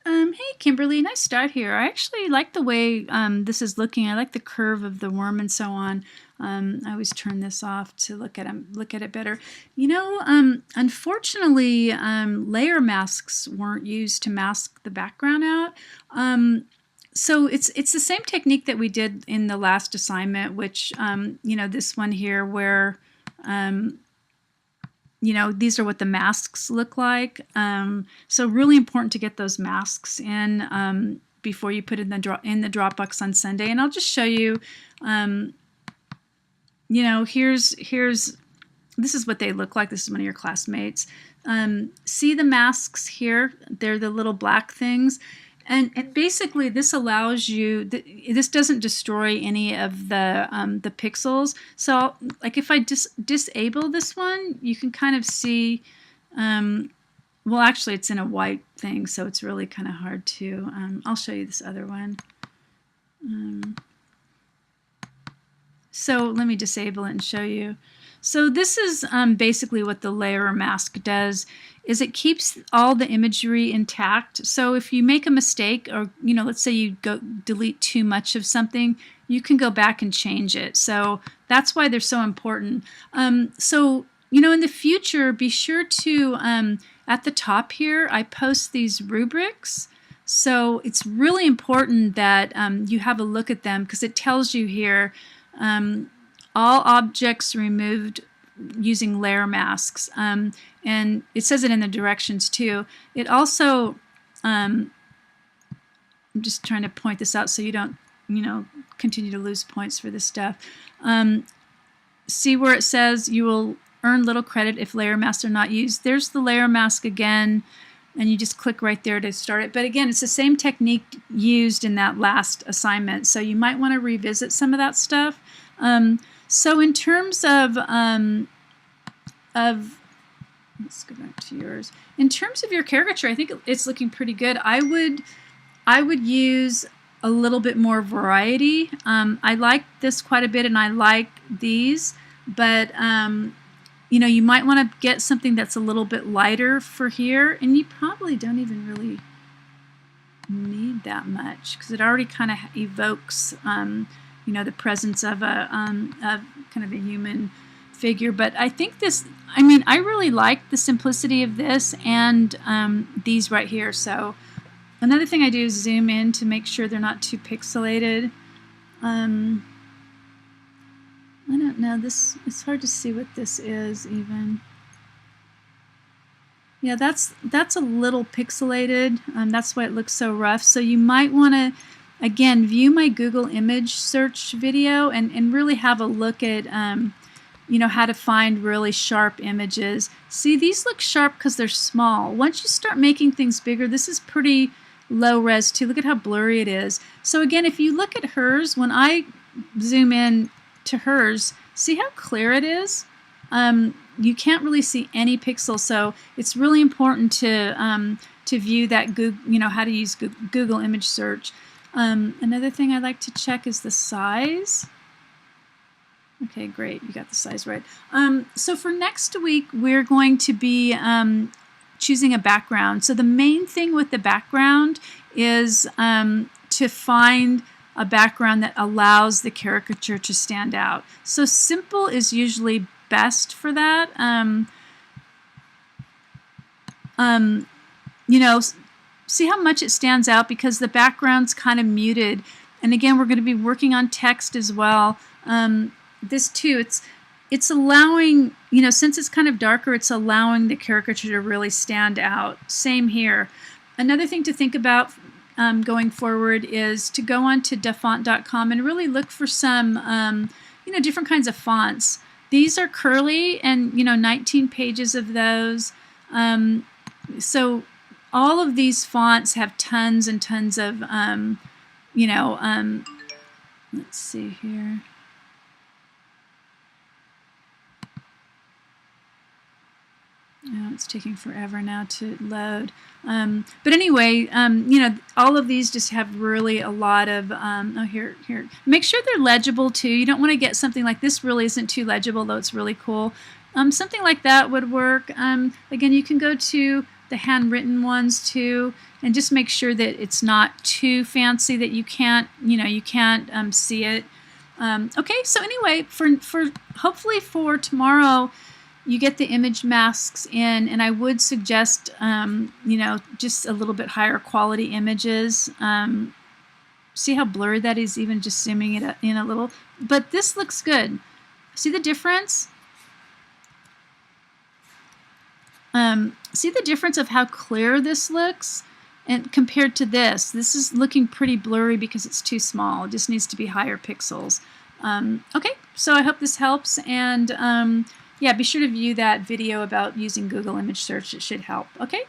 Hey Kimberly, nice start here. I actually like the way this is looking. I like the curve of the worm and so on. I always turn this off to look at it better. Unfortunately, layer masks weren't used to mask the background out. So it's the same technique that we did in the last assignment, which this one here where um, these are what the masks look like. So really important to get those masks in before you put it in the Dropbox on Sunday. And I'll just show you, here's this is what they look like. This is one of your classmates. See the masks here? They're the little black things. And basically, this allows you. This doesn't destroy any of the pixels. So, like if I disable this one, you can kind of see. Well, actually, it's in a white thing, so it's really kind of hard to. I'll show you this other one. So let me disable it and show you. So this is basically what the layer mask does. Is it keeps all the imagery intact. So if you make a mistake, or let's say you go delete too much of something, you can go back and change it. So that's why they're so important. So in the future, be sure to at the top here, I post these rubrics. So it's really important that you have a look at them, because it tells you here all objects removed using layer masks, and it says it in the directions too. It also, I'm just trying to point this out so you don't, continue to lose points for this stuff. See where it says you will earn little credit if layer masks are not used. There's the layer mask again, and you just click right there to start it. But again, it's the same technique used in that last assignment, so you might want to revisit some of that stuff. So in terms of let's go back to yours. In terms of your caricature, I think it's looking pretty good. I would use a little bit more variety. I like this quite a bit, and I like these, but you might want to get something that's a little bit lighter for here, and you probably don't even really need that much, because it already kind of evokes the presence of a kind of a human figure. But I think this, I really like the simplicity of this and these right here. So another thing I do is zoom in to make sure they're not too pixelated. I don't know, it's hard to see what this is even. Yeah, that's a little pixelated. That's why it looks so rough. So you might want to, again, view my Google image search video and really have a look at how to find really sharp images. See, these look sharp because they're small. Once you start making things bigger, this is pretty low res too. Look at how blurry it is. So again, if you look at hers, when I zoom in to hers, see how clear it is? You can't really see any pixels, so it's really important to view that Google, how to use Google image search. Another thing I like to check is the size. Okay, great, you got the size right. So for next week, we're going to be choosing a background. So the main thing with the background is to find a background that allows the caricature to stand out. So simple is usually best for that. See how much it stands out, because the background's kind of muted. And again, we're going to be working on text as well. This too, it's allowing, since it's kind of darker, it's allowing the caricature to really stand out. Same here. Another thing to think about going forward is to go on to dafont.com and really look for some, different kinds of fonts. These are curly, and 19 pages of those. So all of these fonts have tons and tons of, let's see here. Oh, it's taking forever now to load. But anyway, all of these just have really a lot of, here. Make sure they're legible too. You don't want to get something like this really isn't too legible, though it's really cool. Something like that would work. Again, you can go to the handwritten ones too, and just make sure that it's not too fancy that you can't see it. Okay, so anyway, for hopefully for tomorrow you get the image masks in, and I would suggest just a little bit higher quality images. See how blurry that is, even just zooming it in a little, but this looks good. See the difference? See the difference of how clear this looks and compared to this. This is looking pretty blurry because it's too small. It just needs to be higher pixels. Okay, so I hope this helps, and yeah, be sure to view that video about using Google image search. It should help. Okay.